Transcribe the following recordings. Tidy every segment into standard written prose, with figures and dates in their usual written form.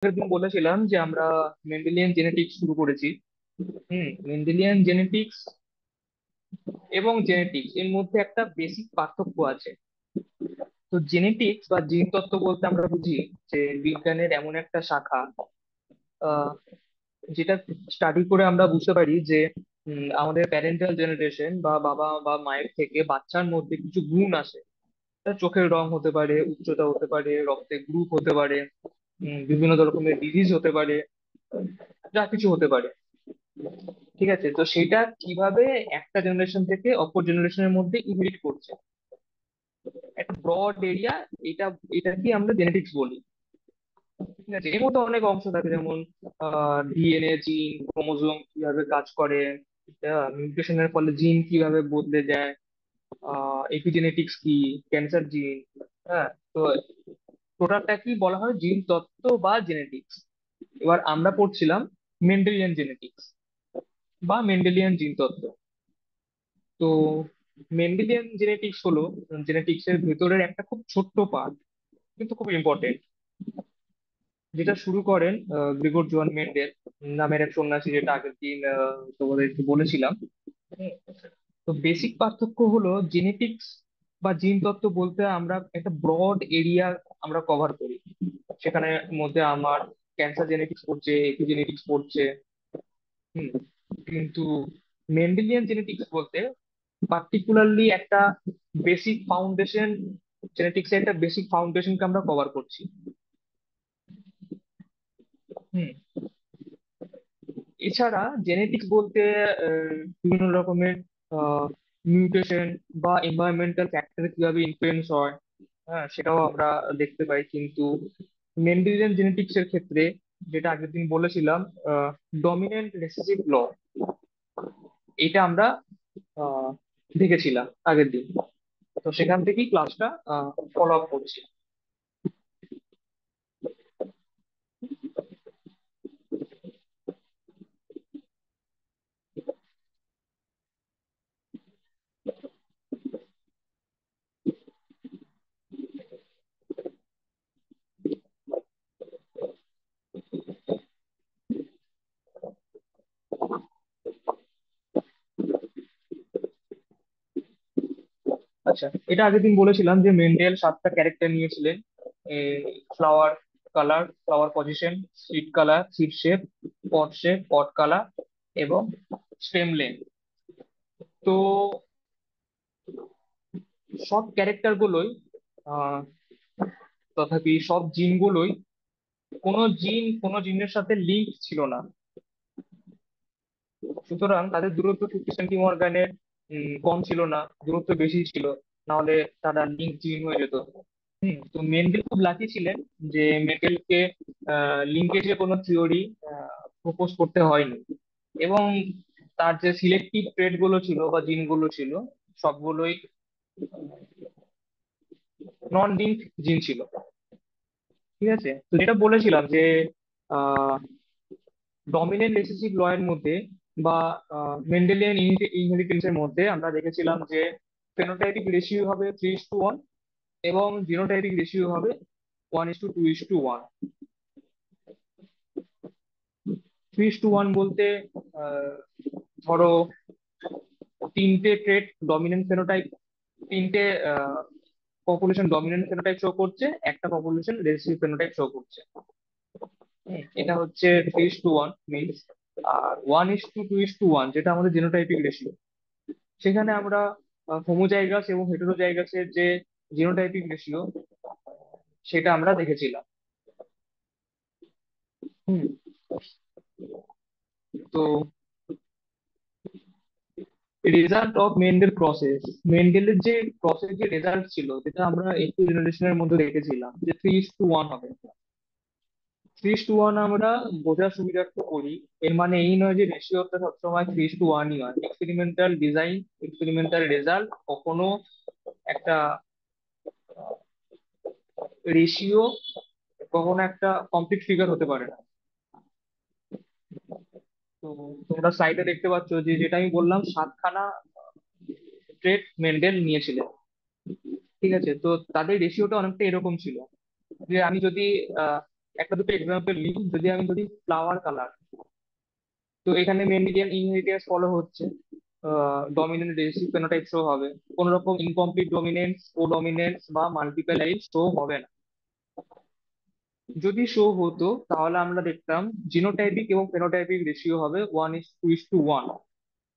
একদিন বলেছিলাম যে আমরা মেন্ডেলিয়ান জেনেটিক্স শুরু করেছি। মেন্ডেলিয়ান জেনেটিক্স এবং জেনেটিক্স এর মধ্যে একটা বেসিক পার্থক্য আছে। তো জেনেটিক্স বা জিনতত্ত্ব বলতে আমরা বুঝি যে বিজ্ঞানের এমন একটা শাখা, আহ, যেটা স্টাডি করে আমরা বুঝতে পারি যে আমাদের প্যারেন্টাল জেনারেশন বা বাবা বা মায়ের থেকে বাচ্চার মধ্যে কিছু গুণ আসে। তা চোখের রং হতে পারে, উচ্চতা হতে পারে, রক্তের গ্রুপ হতে পারে, বিভিন্ন রকমের ডিজিজ হতে পারে, যা কিছু হতে পারে। ঠিক আছে, তো সেটা কিভাবে একটা জেনারেশন থেকে অপর জেনারেশনের মধ্যে ইনহেরিট করছে, একটা ব্রড এরিয়া। এটা এটাকে আমরা জেনেটিক্স বলি। ঠিক আছে, এর মধ্যে অনেক অংশ থাকে, যেমন ডিএনএ, জিন, ক্রোমোজোম কিভাবে কাজ করে, মিউটেশনের ফলে জিন কিভাবে বদলে যায়, এপিজেনেটিক্স কি, ক্যান্সার জিন। হ্যাঁ, তো টোটালটা কি বলা হয় জিন তত্ত্ব বা জেনেটিক্স। এবার আমরা পড়ছিলাম মেন্ডেলিয়ান জেনেটিক্স বা মেন্ডেলিয়ান জিন তত্ত্ব। তো মেন্ডেলিয়ান জেনেটিক্স হলো জেনেটিক্স এর ভেতরের একটা খুব ছোট্ট পার্ট, কিন্তু খুব ইম্পর্টেন্ট, যেটা শুরু করেন গ্রিগর জোয়ান মেন্ডেল নামের এক সন্ন্যাসী, যেটা আগের দিন তোমাদেরকে বলেছিলাম। হুম, তো বেসিক পার্থক্য হলো জেনেটিক্স বা জিন তত্ত্ব বলতে আমরা একটা ব্রড এরিয়া আমরা কভার করি। সেখানে মধ্যে আমার ক্যান্সার জেনেটিক্স পড়ছে, এপিজেনেটিক্স পড়ছে। হুম, কিন্তু মেন্ডেলিয়ান জেনেটিক্স বলতে পার্টিকুলারলি একটা বেসিক ফাউন্ডেশন, জেনেটিক্স এর একটা বেসিক ফাউন্ডেশনকে আমরা কভার করছি। হুম, এছাড়া জেনেটিক্স বলতে বিভিন্ন রকমের মিউটেশন বা এনভায়রনমেন্টাল ফ্যাক্টর কিভাবে ইনফ্লুয়েন্স হয়, হ্যাঁ সেটাও আমরা দেখতে পাই। কিন্তু মেন্ডেলিয়ান জেনেটিক্স এর ক্ষেত্রে, যেটা আগের দিন বলেছিলাম, ডমিনেন্ট রিসেসিভ ল, এটা আমরা আহ, দেখেছিলাম আগের দিন। তো সেখান থেকেই ক্লাসটা ফলো আপ করছি। আচ্ছা, এটা আগের দিন বলেছিলাম যে মেন্ডেল 7টা ক্যারেক্টার নিয়েছিলেন: flower colour, flower position, seed colour, seed shape, pot colour, এবং স্টেম লেন্থ। তো সব ক্যারেক্টার গুলোই আহ, তথাপি সব জিন গুলোই, কোনো জিনের সাথে লিঙ্ক ছিল না। সুতরাং তাদের দূরত্ব 50 সেন্টিমর্গানের কম ছিল না, দূরত্ব বেশি ছিল, নাহলে তারা লিঙ্ক জিন হয়ে যেত। তো মেন্ডেল খুব লাকি ছিলেন যে মেন্ডেলকে লিঙ্কেজের কোনো থিওরি প্রপোজ করতে হয়নি, এবং তার যে সিলেক্টিভ ট্রেড গুলো ছিল বা জিন গুলো ছিল, সবগুলোই নন লিঙ্ক জিন ছিল। ঠিক আছে, তো যেটা বলেছিলাম যে ডমিনেন্ট রিসেসিভ ল এর মধ্যে বা মেন্ডেলিয়ান ইনহেরিটেন্স এর মধ্যে আমরা দেখেছিলাম যে ফেনোটাইপিক রেশিও হবে 3:1, এবং জিনোটাইপিক রেশিও হবে 1:2:1। 3:1 বলতে আহ, ধরো তিনটে ট্রেট ডমিনেন্ট ফেনোটাইপ, তিনটে পপুলেশন ডমিনেন্ট ফেনোটাইপ শো করছে, একটা পপুলেশন রেসিসিভ ফেনোটাইপ শো করছে। এটা হচ্ছে 3:1 মিনস। আর 1:2:1 যেটা আমাদের জিনোটাইপিক রেশিও, সেখানে আমরা হোমোজাইগাস এবং হেটেরোজাইগাসের যে জিনোটাইপিক রেশিও, সেটা আমরা দেখেছিলাম। হুম, তো রেজাল্ট অফ মেন্ডেল প্রসেস, মেন্ডেলের যে প্রসেস, যে রেজাল্ট ছিল, যেটা আমরা একটু জেনারেশনের মধ্যে দেখেছিলাম যে 3:1 হবে। 3:1 আমরা বোঝার সুবিধার্থে করি, এর মানে এই নয় যে রেশিওটা সবসময় 3:1ই হয়। এক্সপেরিমেন্টাল ডিজাইন, এক্সপেরিমেন্টাল রেজাল্ট কখনো একটা রেশিও, কখনো একটা কমপ্লিট ফিগার হতে পারে না। তো তোমরা সাইটে দেখতে পাচ্ছ যে যেটা আমি বললাম, 7খানা ট্রেড মেন্ডেল নিয়েছিলেন। ঠিক আছে, তো তাদের রেশিওটা অনেকটা এরকম ছিল যে আমি যদি একটা দুটো এক্সাম্পল নিই, যদি আমি ধরি ফ্লাওয়ার কালার, তো এখানে মেন্ডেলিয়ান ইনহেরিটেন্স ফলো হচ্ছে, ডমিনেন্ট রিসেসিভ ফেনোটাইপ শো হবে, কোন রকম ইনকমপ্লিট ডমিনেন্স, ও ডমিনেন্স বা মাল্টিপল অ্যালিল শো হবে না। যদি শো হতো তাহলে আমরা দেখতাম জিনোটাইপিক এবং ফেনোটাইপিক রেশিও হবে 1:2:1।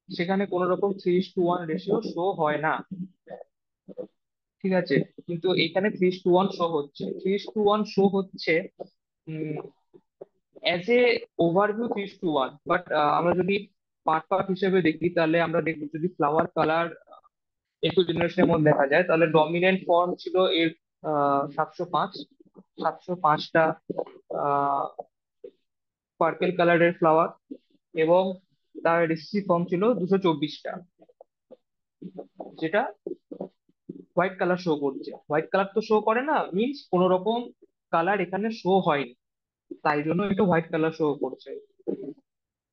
সেখানে কোন রকম 3:1 রেশিও শো হয় না। ঠিক আছে, কিন্তু এখানে 3:1 শো হচ্ছে, 3:1 শো হচ্ছে অ্যাজ এ ওভারভিউ 3:1। বাট আমরা যদি পার্ট পার্ট হিসেবে দেখি তাহলে আমরা দেখবো, যদি ফ্লাওয়ার কালার একটু জেনারেশনের মধ্যে দেখা যায়, তাহলে ডমিনেন্ট ফর্ম ছিল এর 705, 705টা পার্পেল কালারের ফ্লাওয়ার, এবং তার রিসিসিভ ফর্ম ছিল 224টা, যেটা হোয়াইট কালার শো করছে। হোয়াইট কালার তো শো করে না, মিন্স কোন রকম কালার এখানে শো হয়নি, তাই জন্য এটা হোয়াইট কালার শো করছে।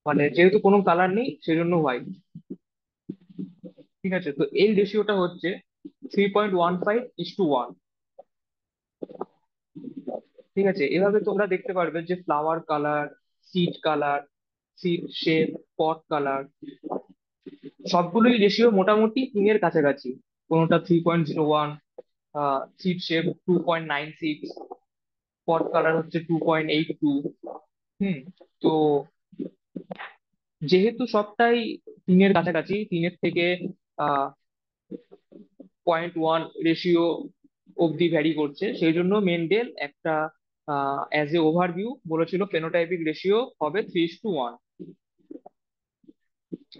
মানে যেহেতু কোনো কালার নেই সেজন্য হোয়াইট। ঠিক আছে, তো এই রেশিওটা হচ্ছে 3.15:1। ঠিক আছে, এভাবে তোমরা দেখতে পারবে যে flower colour, colour seed shape, pot colour, সবগুলোই রেশিও মোটামুটি 3-এর কাছাকাছি। কোনোটা 3.01, সিড শেপ 2.96, পট কালার হচ্ছে 2.82। হুম। তো যেহেতু সবটাই 3-এর কাছাকাছি, 3-এর থেকে 0.1 রেশিও অবধি ভ্যারি করছে, সেই জন্য মেন্ডেল একটা অ্যাজ এ ওভারভিউ বলেছিল ফেনোটাইপিক রেশিও হবে 3:1।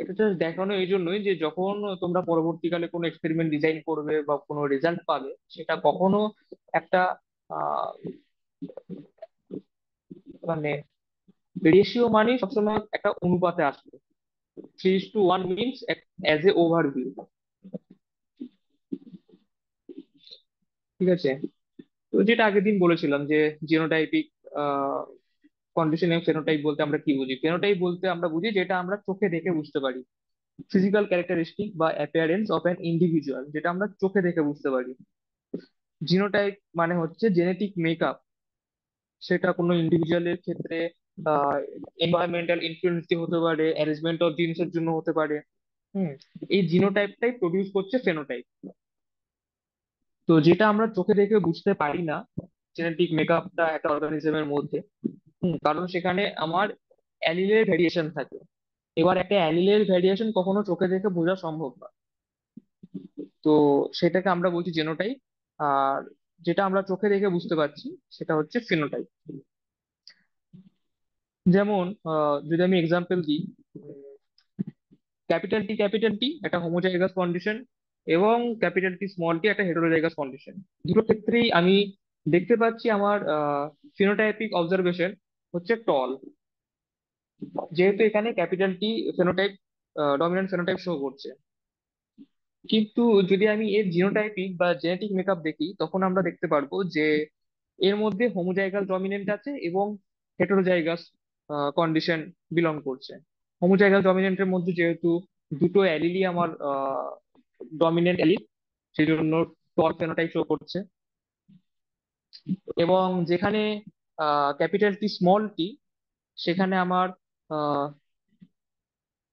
এটা জাস্ট দেখানো এই জন্যই যে যখন তোমরা পরবর্তীকালে কোনো এক্সপেরিমেন্ট ডিজাইন করবে বা কোনো রেজাল্ট পাবে, সেটা কখনো একটা আহ, মানে রেশিও মানে সবসময় একটা অনুপাতে আসবে। 3:1 মিনস অ্যাজ এ ওভারভিউ। ঠিক আছে, তো যেটা আগের দিন বলেছিলাম যে জিনোটাইপিক কন্ডিশন এবং ফেনোটাইপ বলতে আমরা কি বুঝি। ফেনোটাইপ বলতে আমরা বুঝি যেটা আমরা চোখে দেখে বুঝতে পারি, ফিজিক্যাল ক্যারেক্টারিস্টিক বা অ্যাপিয়ারেন্স অফ অ্যান ইন্ডিভিজুয়াল, যেটা আমরা চোখে দেখে বুঝতে পারি। জিনোটাইপ মানে হচ্ছে জেনেটিক মেকআপ, সেটা কোনো ইন্ডিভিজুয়ালের ক্ষেত্রে এনভায়রনমেন্টাল ইনফ্লুয়েন্স দিয়ে হতে পারে, অ্যারেঞ্জমেন্ট অফ জিনিসের জন্য হতে পারে। হুম। এই জিনোটাইপটাই প্রডিউস করছে ফেনোটাইপ। তো যেটা আমরা চোখে দেখে বুঝতে পারি না, জেনেটিক মেকআপটা একটা অর্গানিজমের মধ্যে, কারণ সেখানে আমার অ্যালিলের ভেরিয়েশন থাকে। এবার একটা অ্যালিলের ভেরিয়েশন কখনো চোখে দেখে বোঝা সম্ভব না, তো সেটাকে আমরা বলছি জেনোটাইপ। আর যেটা আমরা চোখে দেখে বুঝতে পারছি সেটা হচ্ছে ফিনোটাইপ। যেমন যদি আমি এক্সাম্পল দিই, ক্যাপিটাল টি একটা হোমোজাইগাস কন্ডিশন, এবং ক্যাপিটাল টি স্মল টি একটা হেটেরোজাইগাস কন্ডিশন। দুটো ক্ষেত্রেই আমি দেখতে পাচ্ছি আমার ফিনোটাইপিক অবজারভেশন হচ্ছে টল, যেহেতু এখানে capital T phenotype, dominant phenotype show করছে। কিন্তু যদি আমি এর জিনোটাইপিক বা জেনেটিক মেকআপ দেখি, তখন আমরা দেখতে পারবো যে এর মধ্যে হোমোজাইগাস ডমিনেন্ট আছে এবং হেটেরোজাইগাস কন্ডিশন বিলং করছে। হোমোজাইগাস ডমিনেন্টের মধ্যে যেহেতু দুটো অ্যালিলই আমার ডমিনেন্ট অ্যালিল, সেই জন্য টল ফেনোটাইপ শো করছে। এবং যেখানে ক্যাপিটাল টি স্মল টি, সেখানে আমার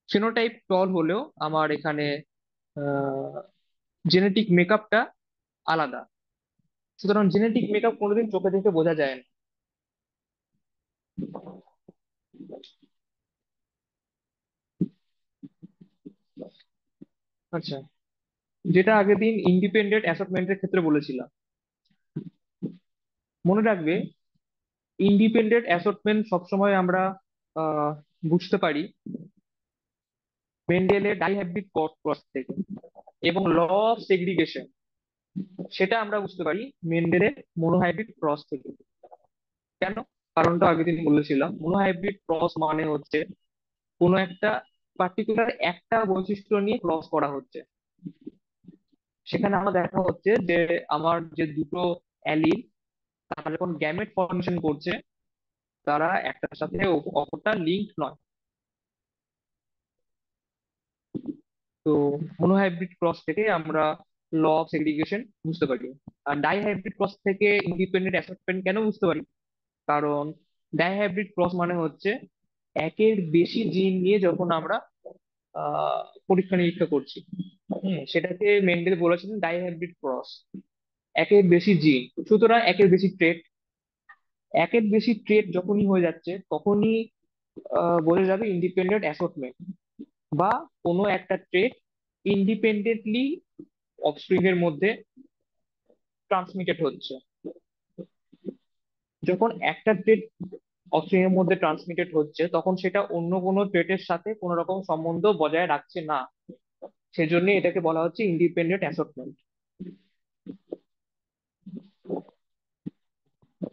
ফিনোটাইপ টল হলেও আমার এখানে জেনেটিক মেকআপটা আলাদা। সুতরাং জেনেটিক মেকআপ কোনোদিন চোখে দেখে বোঝা যায় না। আচ্ছা, যেটা আগের দিন ইন্ডিপেন্ডেন্ট অ্যাসেসমেন্টের ক্ষেত্রে বলেছিলাম, মনে রাখবে ইন্ডিপেন্ডেন্ট অ্যাসেসমেন্ট সবসময় আমরা আহ, বুঝতে পারি মেন্ডেলের ডাইহ্যাব্রিড ক্রস থেকে, এবং ল অফ সেগ্রিগেশন সেটা আমরা বুঝতে পারি মেন্ডেলের মোনোহাইব্রিড ক্রস থেকে। কেন? কারণটা আগের দিন বলেছিলাম, মোনোহাইব্রিড ক্রস মানে হচ্ছে কোনো একটা পার্টিকুলার একটা বৈশিষ্ট্য নিয়ে ক্রস করা হচ্ছে। সেখানে আমার দেখা হচ্ছে যে আমার যে দুটো অ্যালিল, তারা যখন গ্যামেট ফর্মেশন করছে, তারা একটার সাথে অপরটা লিঙ্ক নয়। তো মনোহাইব্রিড ক্রস থেকে আমরা ল অফ সেগ্রিগেশন বুঝতে পারি। আর ডাইহাইব্রিড ক্রস থেকে ইন্ডিপেন্ডেন্ট অ্যাসেসমেন্ট কেন বুঝতে পারি? কারণ ডাইহাইব্রিড ক্রস মানে হচ্ছে একের বেশি জিন নিয়ে যখন আমরা আহ পরীক্ষা নিরীক্ষা করছি, সেটাকে মেন্ডেল বলেছিলেন ডাইহাইব্রিড ক্রস। একের বেশি জিন, সুতরাং একের বেশি ট্রেড যখনই হয়ে যাচ্ছে তখনই বোঝা যাবে ইন্ডিপেন্ডেন্ট অ্যাসর্টমেন্ট, বা কোনো একটা ট্রেড ইন্ডিপেন্ডেন্টলি অফস্প্রিং এর মধ্যে ট্রান্সমিটেড হচ্ছে। যখন একটা ট্রেড অফস্প্রিং এর মধ্যে ট্রান্সমিটেড হচ্ছে তখন সেটা অন্য কোনো ট্রেডের সাথে কোনো রকম সম্বন্ধ বজায় রাখছে না, সেজন্য এটাকে বলা হচ্ছে ইন্ডিপেন্ডেন্ট অ্যাসর্টমেন্ট।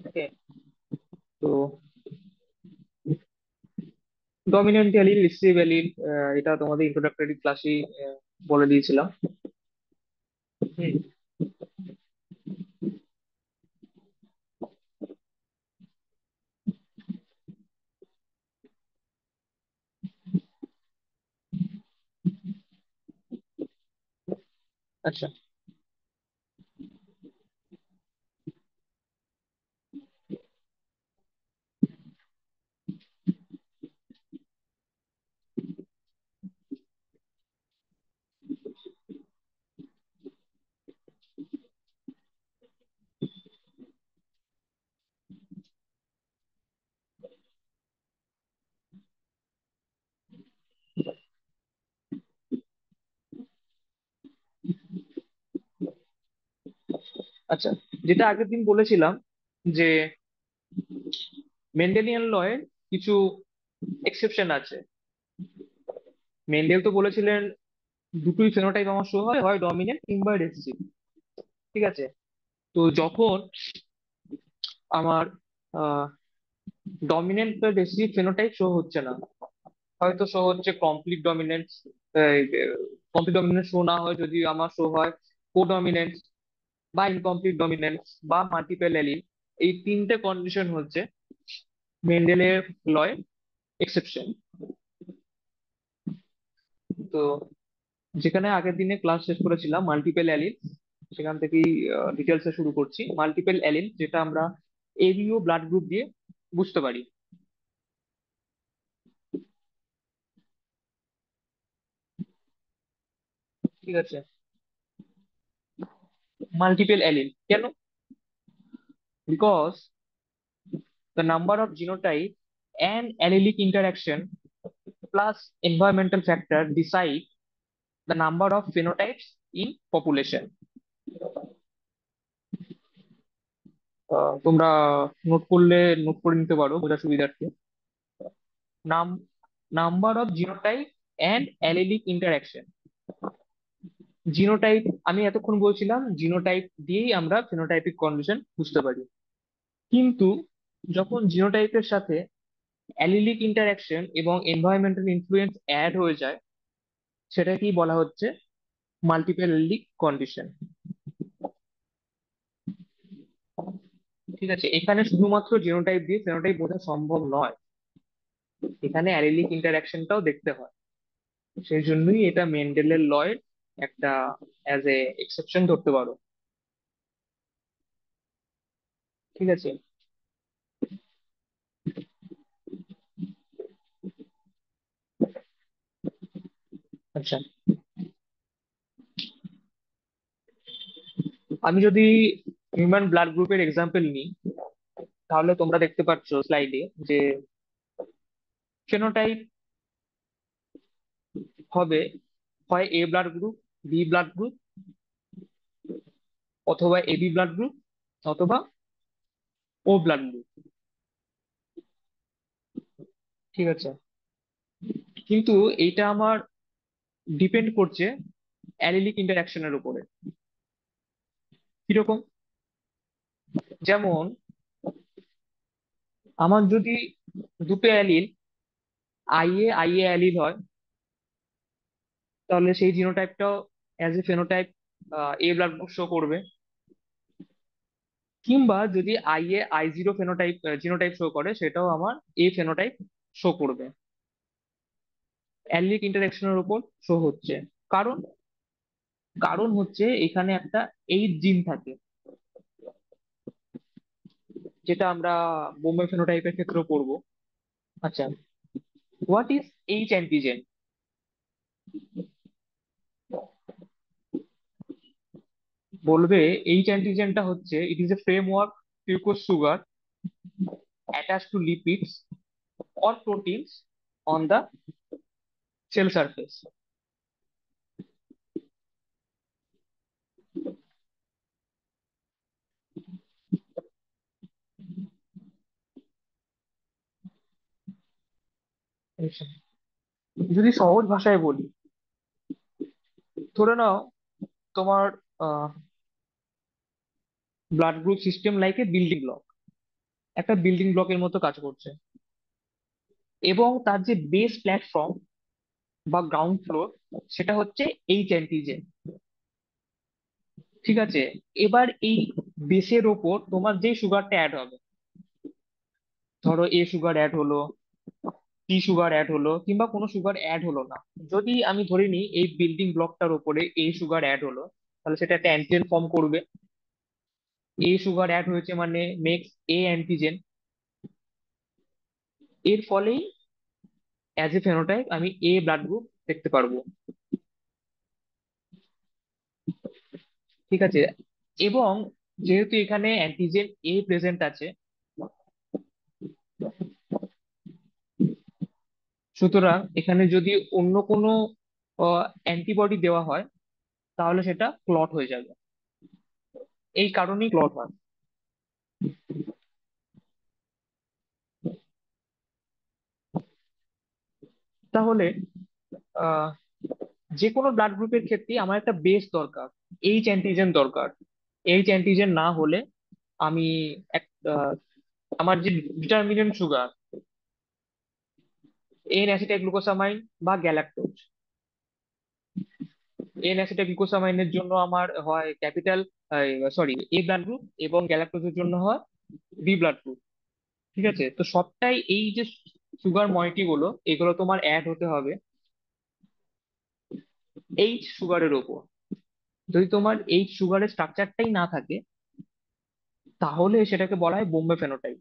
ওকে। তো ডমিনেন্ট অ্যালিল, রিসিভ অ্যালিল, এটা তোমাদের ইন্ট্রোডাক্টরি ক্লাসেই বলে দিয়েছিলাম। হুম। আচ্ছা। আচ্ছা, যেটা আগের দিন বলেছিলাম যে মেন্ডেলিয়ান লয়ের কিছু এক্সেপশন আছে। মেন্ডেল তো বলেছিলেন দুটোই ফেনোটাইপ আমার শো হয়, হয় ডমিনেন্ট কিংবা রিসেসিভ। ঠিক আছে। তো যখন আমার ডমিনেন্ট বা রিসেসিভ ফেনোটাইপ শো হচ্ছে না, হয়তো শো হচ্ছে complete dominance, complete dominance show না হয় যদি আমার শো হয় কোডমিনেন্স বা ইনকমপ্লিট ডমিনেন্স বা মাল্টিপল অ্যালিল, এই তিনটে কন্ডিশন হচ্ছে মেন্ডেলের লয় এক্সেপশন। তো যেখানে আগের দিনে ক্লাস শেষ করেছিলাম মাল্টিপল অ্যালিল, সেখান থেকেই ডিটেলসে শুরু করছি। মাল্টিপল অ্যালিল যেটা আমরা এবিও ব্লাড গ্রুপ দিয়ে বুঝতে পারি। ঠিক আছে। মাল্টিপল অ্যালিল কেন? Because the number of genotype and allelic interaction plus environmental factor decide the number of phenotypes in population. তোমরা নোট করলে নোট করে নিতে পারো বোঝার সুবিধার্থে। নাম number of genotype and allelic interaction. Genotype আমি এতক্ষণ বলছিলাম জিনোটাইপ দিয়েই আমরা ফিনোটাইপিক কন্ডিশন বুঝতে পারি, কিন্তু যখন জিনোটাইপের সাথে অ্যালিলিক ইন্টারাকশন এবং এনভায়রনমেন্টাল ইনফ্লুয়েন্স অ্যাড হয়ে যায়, সেটাকেই বলা হচ্ছে মাল্টিপল অ্যালিলিক কন্ডিশন। ঠিক আছে, এখানে শুধুমাত্র জিনোটাইপ দিয়ে ফেনোটাইপ বোঝা সম্ভব নয়, এখানে অ্যালিলিক ইন্টারাকশনটাও দেখতে হয়। সেই জন্যই এটা মেন্ডেলের লয়ের একটা অ্যাজ এ এক্সেপশন ধরতে পারো। ঠিক আছে। আচ্ছা, আমি যদি হিউম্যান ব্লাড গ্রুপের এক্সাম্পল নিই, তাহলে তোমরা দেখতে পাচ্ছ স্লাইডে যে ফেনোটাইপ হবে হয় A blood group, B blood group, অথবা এবি ব্লাড গ্রুপ, অথবা ও ব্লাড গ্রুপ। ঠিক আছে। কিন্তু এইটা আমার ডিপেন্ড করছে অ্যালিলিক ইন্টারাকশনের উপরে। কিরকম? যেমন আমার যদি দুটো অ্যালিল আই এ অ্যালিল হয়, তাহলে সেই জিনোটাইপটাও as A phenotype A blood group show করবে। কিংবা যদি I zero phenotype genotype show করে, সেটাও আমার এ ফেনোটাইপ শো করবে। অ্যালিলিক ইন্টারাকশনের উপর শো হচ্ছে। কারণ কারণ হচ্ছে এখানে একটা এইচ জিন থাকে। যেটা আমরা বোম্বে ফেনোটাইপের ক্ষেত্রেও পড়বো। আচ্ছা, হোয়াট ইজ এইচ অ্যান্টিজেন? বলবে এইচ অ্যান্টিজেনটা হচ্ছে, it is a framework glucose sugar attached to lipids or proteins on the cell surface. যদি সহজ ভাষায় বলি, ধরে নাও তোমার blood group system like a building block, একটা বিল্ডিং ব্লকের মতো কাজ করছে, এবং তার যে বেস প্ল্যাটফর্ম বা গ্রাউন্ড ফ্লোর, সেটা হচ্ছে এইচ অ্যান্টিজেন। ঠিক আছে, এবার এই বেসের ওপর তোমার যে সুগারটা অ্যাড হবে, ধরো এ সুগার অ্যাড হলো, টি সুগার অ্যাড হলো, কিংবা কোনো সুগার অ্যাড হলো না, যদি আমি ধরে নিই এই বিল্ডিং ব্লকটার উপরে এ সুগার অ্যাড হলো, তাহলে সেটা একটা অ্যান্টিজেন ফর্ম করবে। এ সুগার অ্যাড হয়েছে মানে মেক্স এ অ্যান্টিজেন। এর ফলেই অ্যাজ এ ফেনোটাইপ আমি এ ব্লাড গ্রুপ দেখতে পারবো। ঠিক আছে, এবং যেহেতু এখানে অ্যান্টিজেন এ প্রেজেন্ট আছে, সুতরাং এখানে যদি অন্য কোনো অ্যান্টিবডি দেওয়া হয়, তাহলে সেটা ক্লট হয়ে যাবে। এই কারণেই ক্লট হয়। তাহলে আহ যে কোনো ব্লাড গ্রুপের ক্ষেত্রে আমার একটা বেস দরকার, এইচ অ্যান্টিজেন দরকার। এইচ অ্যান্টিজেন না হলে আমি এক আমার যে determinant sugar, N acetyl glucosamine বা গ্যালাক্টোজ, এন অ্যাসিটাইল গ্লুকোসামাইনের জন্য আমার হয় ক্যাপিটাল, সরি, এ ব্লাড গ্রুপ, এবং গ্যালাক্টোজের জন্য হয় বি ব্লাড গ্রুপ। ঠিক আছে, তো সবটাই এই যে সুগার মইটি গুলো, এগুলো তোমার অ্যাড হতে হবে এইচ সুগারের ওপর। যদি তোমার এইচ সুগারের স্ট্রাকচারটাই না থাকে, তাহলে সেটাকে বলা হয় বোম্বে ফেনোটাইপ।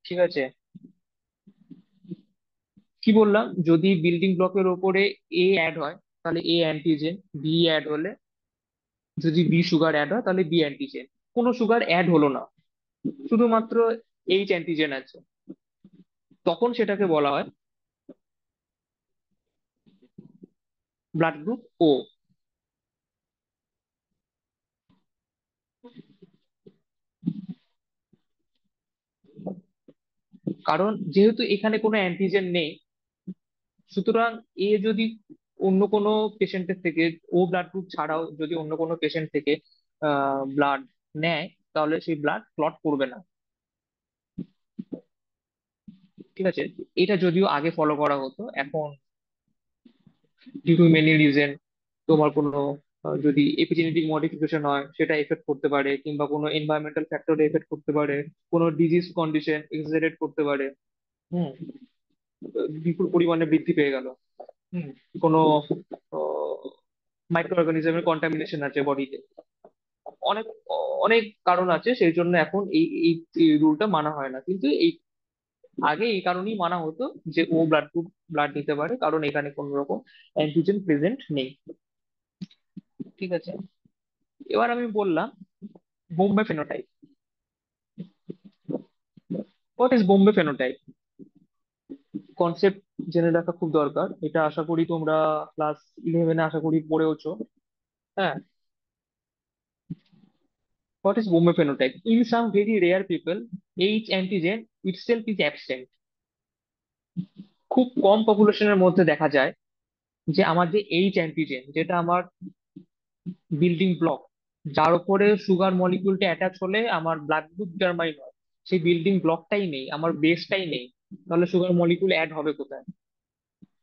ঠিক আছে, কি বললাম, যদি বিল্ডিং ব্লকের ওপরে এ অ্যাড হয় তাহলে এ অ্যান্টিজেন, বি অ্যাড হলে, যদি বি সুগার অ্যাড হয় তাহলে বি অ্যান্টিজেন। কোনো সুগার অ্যাড হলো না, শুধুমাত্র এইচ অ্যান্টিজেন আছে, তখন সেটাকে বলা হয় ব্লাড গ্রুপ ও। কারণ যেহেতু এখানে কোনো অ্যান্টিজেন নেই, সুতরাং এ যদি অন্য কোনো পেশেন্টের থেকে, ও ব্লাড গ্রুপ ছাড়াও যদি অন্য কোনো পেশেন্ট থেকে ব্লাড নেয়, তাহলে সেই ব্লাড ক্লট করবে না। ঠিক আছে, এটা যদিও আগে ফলো করা হতো, এখন ডিউ টু মেনি রিজন, তোমার কোনো যদি এপিজেনেটিক মডিফিকেশন হয় সেটা এফেক্ট করতে পারে, কিংবা কোনো এনভায়রনমেন্টাল ফ্যাক্টর এফেক্ট করতে পারে, কোনো ডিজিজ কন্ডিশন এক্সাজারেট করতে পারে। হুম, বিপুল পরিমাণে বৃদ্ধি পেয়ে গেল। হুম, কোনো মাইক্রো অর্গানিজমের কন্টামিনেশন আছে বডিতে, অনেক অনেক কারণ আছে, সেই জন্য এখন এই রুলটা মানা হয় না, কিন্তু এই আগে এই কারণেই মানা হতো যে ও ব্লাড গ্রুপ ব্লাড নিতে পারে, কারণ এখানে কোনো রকম অ্যান্টিজেন প্রেজেন্ট নেই। ঠিক আছে, এবার আমি বললাম Bombay phenotype. What is Bombay phenotype? Concept জেনে রাখা খুব দরকার, এটা আশা করি তোমরা ক্লাস 11-এ আশা করি পড়েওছো। হ্যাঁ, what is Bombay phenotype? In some very rare people, H antigen itself is absent. খুব কম পপুলেশনের মধ্যে দেখা যায় যে আমার যে এইচ অ্যান্টিজেন, যেটা আমার বিল্ডিং ব্লক, যার উপরে সুগার মলিকিউলটা অ্যাটাচ হলে আমার ব্লাড গ্রুপ ডিটারমাইন হয়, সেই বিল্ডিং ব্লকটাই নেই, আমার বেসটাই নেই, তাহলে সুগার মলিকিউল অ্যাড হবে কোথায়?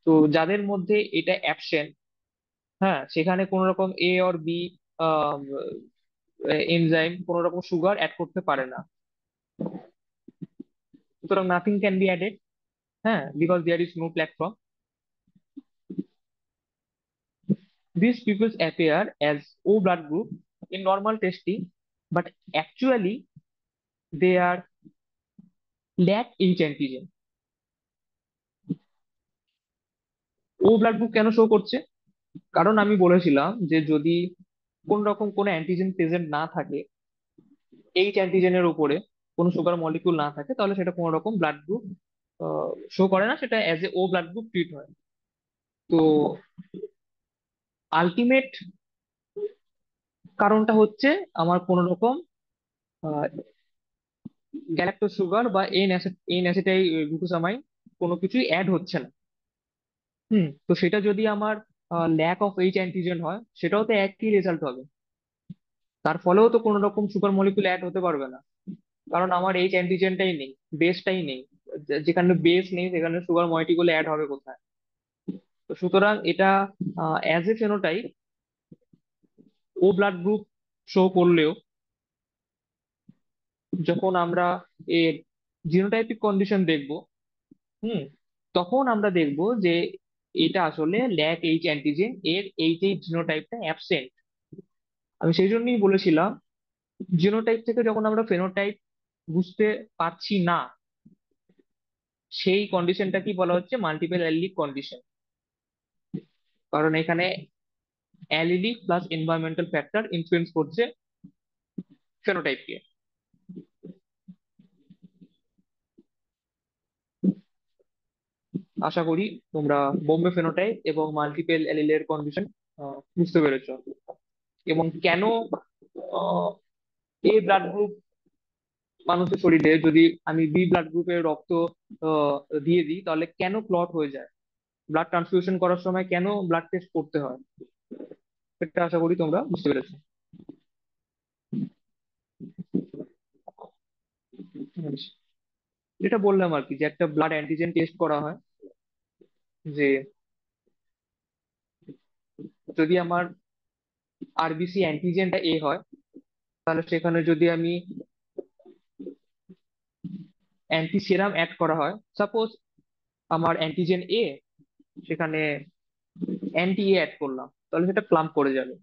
তো যাদের মধ্যে এটা অ্যাবসেন্ট, হ্যাঁ, সেখানে কোনো রকম এ অর বি এনজাইম কোনো রকম সুগার অ্যাড করতে পারে না, সুতরাং নাথিং ক্যান বি অ্যাডেড। হ্যাঁ, because there is no platform. These peoples appear as O blood group in normal testing, but actually they are lack H antigen. O blood group কেন show করছে? কারণ আমি বলেছিলাম যে যদি কোন রকম কোনো অ্যান্টিজেন প্রেজেন্ট না থাকে, এইচ অ্যান্টিজেনের উপরে কোনো সুগার মলিকিউল না থাকে, তাহলে সেটা কোনো রকম ব্লাড গ্রুপ শো করে না, সেটা as a O blood group treat হয়। তো আলটিমেট কারণটা হচ্ছে আমার কোনো রকম গ্যালাক্টোজ সুগার বা এন অ্যাসিটাই গ্লুকোসামাইন কোনো কিছুই অ্যাড হচ্ছে না। তো সেটা যদি আমার ল্যাক অফ এইচ অ্যান্টিজেন হয়, সেটাও তো একই রেজাল্ট হবে। তার ফলেও তো কোনো রকম সুগার মলিকুল অ্যাড হতে পারবে না, কারণ আমার এইচ অ্যান্টিজেনটাই নেই, বেসটাই নেই। যেখানে বেস নেই সেখানে সুগার মলিকুল অ্যাড হবে কোথায়? তো সুতরাং এটা অ্যাজ এ phenotype O blood group show করলেও, যখন আমরা এর জিনোটাইপিক কন্ডিশন দেখব, হুম তখন আমরা দেখব যে এটা আসলে ল্যাক এইচ অ্যান্টিজেন, এর এইচ এইচ জিনোটাইপটা অ্যাবসেন্ট। আমি সেই জন্যই বলেছিলাম জিনোটাইপ থেকে যখন আমরা ফেনোটাইপ বুঝতে পারছি না, সেই কন্ডিশনটা কি বলা হচ্ছে মাল্টিপল অ্যালিলিক কন্ডিশন। কারণ এখানে অ্যালিলিক প্লাস এনভায়রনমেন্টাল ফ্যাক্টর ইনফ্লুয়েন্স করছে ফেনোটাইপকে। আশা করি তোমরা বোম্বে ফেনোটাইপ এবং মাল্টিপল অ্যালিলের কন্ডিশন বুঝতে পেরেছো, এবং কেন এ ব্লাড গ্রুপ মানুষের শরীরে যদি আমি বি ব্লাড গ্রুপের রক্ত আহ, দিয়ে দিই তাহলে কেন ক্লট হয়ে যায়, ব্লাড ট্রান্সফিউশন করার সময় কেন ব্লাড টেস্ট করতে হয়, এটা আশা করি তোমরা বুঝতে পেরেছো। যেটা বললাম আর কি, যে একটা ব্লাড অ্যান্টিজেন টেস্ট করা হয়, যে যদি আমার আরবিসি অ্যান্টিজেনটা এ হয়, তাহলে সেখানে যদি আমি অ্যান্টি সেরাম অ্যাড করা হয়, সাপোজ আমার অ্যান্টিজেন এ, সেখানে অ্যান্টি এ অ্যাড করলাম, তাহলে সেটা ক্লাম্প করে যাবে।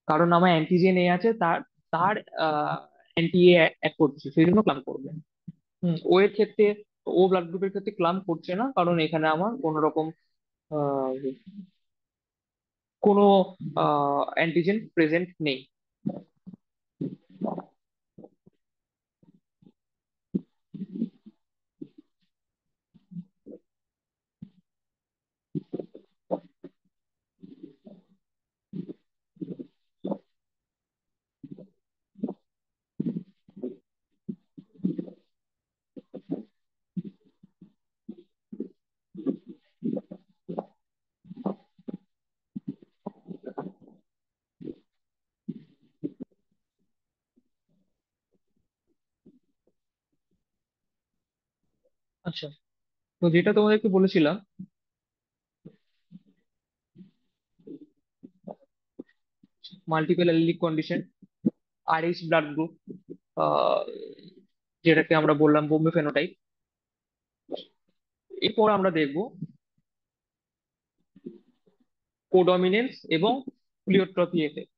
কারণ আমার অ্যান্টিজেন এ আছে, তার তার অ্যান্টি এ অ্যাড করছে, সেই জন্য ক্লাম্প করবে। ও এর ক্ষেত্রে, ও ব্লাড গ্রুপের ক্ষেত্রে ক্লাম্প করছে না, কারণ এখানে আমার কোনো রকম আহ, কোনো অ্যান্টিজেন প্রেজেন্ট নেই। আচ্ছা, তো যেটা তোমাদেরকে বলেছিলাম, multiple allelic condition, Rh blood group, যেটাকে আমরা বললাম বোম্বে ফেনোটাইপ। এরপর আমরা দেখব কোডমিনেন্স এবং প্লিওট্রপি এফেক্ট।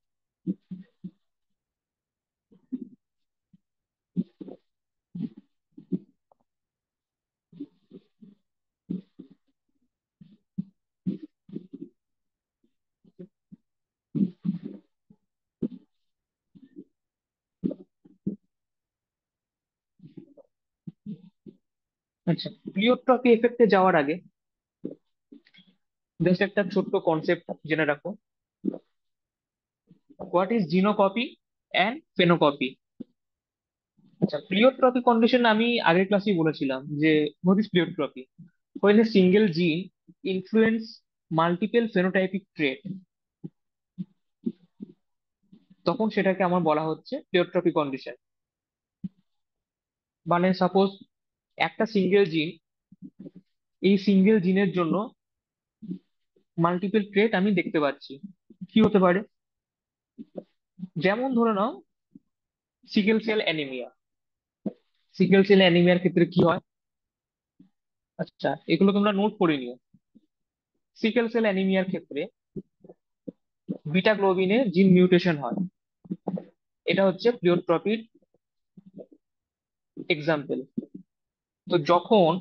আচ্ছা, প্লিওট্রপি এফেক্টে যাওয়ার আগে জাস্ট একটা ছোট্ট কনসেপ্ট জেনে রাখো, হোয়াট ইজ জিনোকপি অ্যান্ড ফেনোকপি। আচ্ছা, প্লিওট্রপি কন্ডিশন আমি আগের ক্লাসেই বলেছিলাম যে what is pleiotropy, when a single gene influence multiple phenotypic trait, তখন সেটাকে আমার বলা হচ্ছে প্লিওট্রপি কন্ডিশন। মানে সাপোজ একটা সিঙ্গেল জিন, এই সিঙ্গেল জিনের জন্য মাল্টিপল ট্রেট আমি দেখতে পাচ্ছি। কি হতে পারে? যেমন ধরে নাও sickle cell anaemia. Sickle cell অ্যানিমিয়ার ক্ষেত্রে কি হয়? আচ্ছা, এগুলো তোমরা নোট করে নিও। সিকেল সেল অ্যানিমিয়ার ক্ষেত্রে বিটা গ্লোবিনে জিন মিউটেশন হয়। এটা হচ্ছে প্লিওট্রপির এক্সাম্পল। তো যখন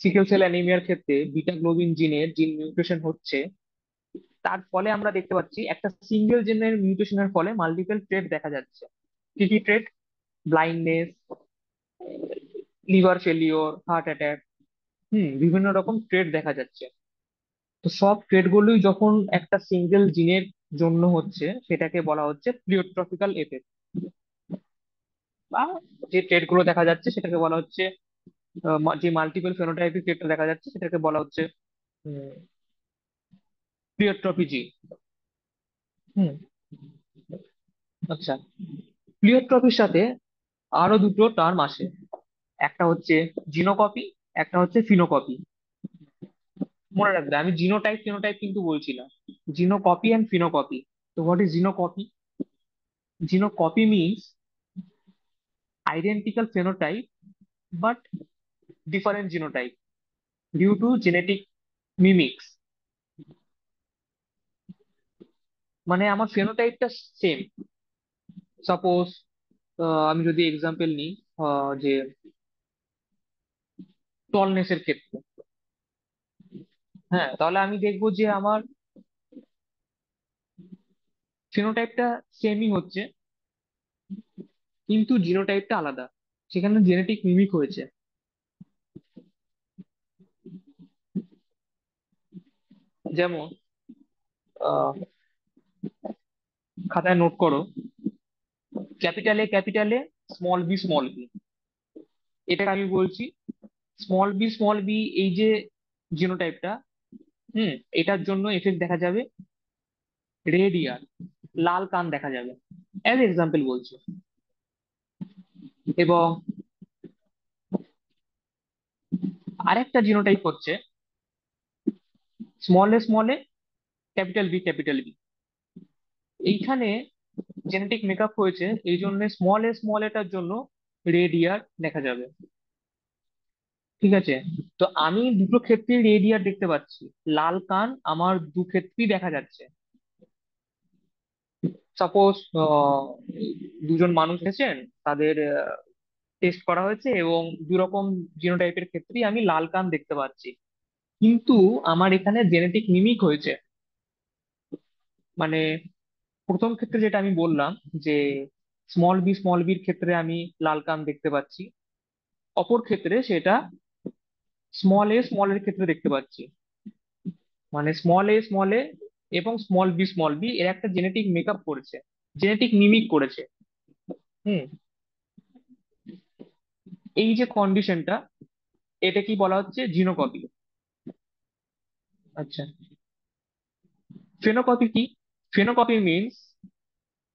সিকেল সেল অ্যানিমিয়ার ক্ষেত্রে বিটা গ্লোবিন জিনের জিন মিউটেশন হচ্ছে, তার ফলে আমরা দেখতে পাচ্ছি একটা সিঙ্গেল জিনের মিউটেশনের ফলে মাল্টিপল ট্রেট দেখা যাচ্ছে। কি কি trait? Blindness, liver failure, heart attack, বিভিন্ন রকম ট্রেট দেখা যাচ্ছে। তো সব ট্রেট গুলোই যখন একটা সিঙ্গেল জিনের জন্য হচ্ছে, সেটাকে বলা হচ্ছে প্লিওট্রপিক্যাল এফেক্ট। বা যে ট্রেট গুলো দেখা যাচ্ছে সেটাকে বলা হচ্ছে যে মাল্টিপল ফেনোটাইপিক ট্রেটটা দেখা যাচ্ছে সেটাকে বলা হচ্ছে প্লিওট্রপি জি। হুম। আচ্ছা, প্লিওট্রপির সাথে আরো দুটো টার্ম আসে। একটা হচ্ছে জিনোকপি, একটা হচ্ছে ফিনোকপি। মনে রাখবে, আমি জিনোটাইপ ফিনোটাইপ কিন্তু বলছি না, জিনোকপি অ্যান্ড ফিনোকপি। তো what is genocopy? Genocopy means identical phenotype but different genotype due to genetic mimics। মানে আমার ফেনোটাইপটা সেম। সাপোজ আমি যদি এক্সাম্পল নিই, যে টলনেসের ক্ষেত্রে, হ্যাঁ, তাহলে আমি দেখবো যে আমার ফেনোটাইপটা সেমই হচ্ছে, কিন্তু জিনোটাইপটা আলাদা। সেখানে জেনেটিক মিমিক হয়েছে। যেমন আহ, খাতায় নোট করো, ক্যাপিটালে স্মল বি, এটাকে আমি বলছি স্মল বি। এই যে জিনোটাইপটা, হুম, এটার জন্য এফেক্ট দেখা যাবে রেড ইয়ার, লাল কান দেখা যাবে, অ্যাজ এক্সাম্পল বলছি। এবং আরেকটা জিনোটাইপ হচ্ছে স্মল এ ক্যাপিটাল বি। এইখানে জেনেটিক মেকআপ হয়েছে, এই জন্য স্মল এটার জন্য রেড ইয়ার দেখা যাবে। ঠিক আছে? তো আমি দুটো ক্ষেত্রেই রেড ইয়ার দেখতে পাচ্ছি, লাল কান আমার দু ক্ষেত্রেই দেখা যাচ্ছে। সাপোজ দুজন মানুষ এসেছেন, তাদের টেস্ট করা হয়েছে এবং দু রকম জিনোটাইপের ক্ষেত্রেই আমি লাল কান দেখতে পাচ্ছি, কিন্তু আমার এখানে জেনেটিক মিমিক হয়েছে। মানে প্রথম ক্ষেত্রে যেটা আমি বললাম, যে স্মল বির ক্ষেত্রে আমি লাল কান দেখতে পাচ্ছি, অপর ক্ষেত্রে সেটা স্মল এর ক্ষেত্রে দেখতে পাচ্ছি। মানে স্মল এ এবং স্মল বি এর একটা জেনেটিক মেকআপ করেছে, জেনেটিক মিমিক করেছে। হুম। এই যে কন্ডিশনটা, এটা কি বলা হচ্ছে? জিনোকপি। আচ্ছা, ফেনোকপি কি? Phenocopy means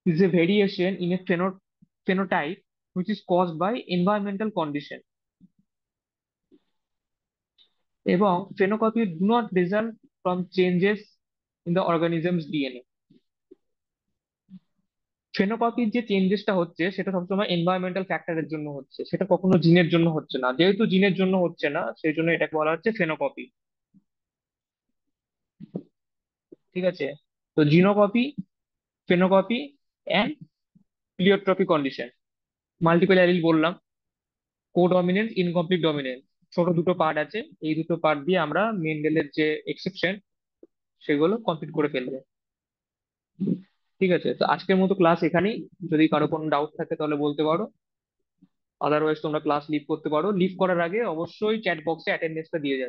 is a variation in a phenotype which is caused by environmental condition, এবং phenocopy do not result from changes in the organism's DNA। ফেনোকপির যে চেঞ্জেসটা হচ্ছে সেটা সবসময় এনভায়রনমেন্টাল ফ্যাক্টরের জন্য হচ্ছে, সেটা কখনো জিনের জন্য হচ্ছে না। যেহেতু জিনের জন্য হচ্ছে না, সেই জন্য এটাকে বলা হচ্ছে ফেনোকপি। ঠিক আছে? তো genocopy, phenocopy and pleiotropy condition. Multiple allele বললাম, কোডমিনেন্স, ইনকমপ্লিট ডমিনেন্স, ছোট দুটো পার্ট আছে। এই দুটো পার্ট দিয়ে আমরা মেন্ডেলের যে এক্সেপশন সেগুলো কমপ্লিট করে ফেলবো। ঠিক আছে, তো আজকের মতো ক্লাস এখানেই। যদি কারো কোনো ডাউট থাকে তাহলে বলতে পারো, আদারওয়াইজ তোমরা ক্লাস লিভ করতে পারো। লিভ করার আগে অবশ্যই চ্যাট বক্সে অ্যাটেন্ডেন্সটা দিয়ে যাবে।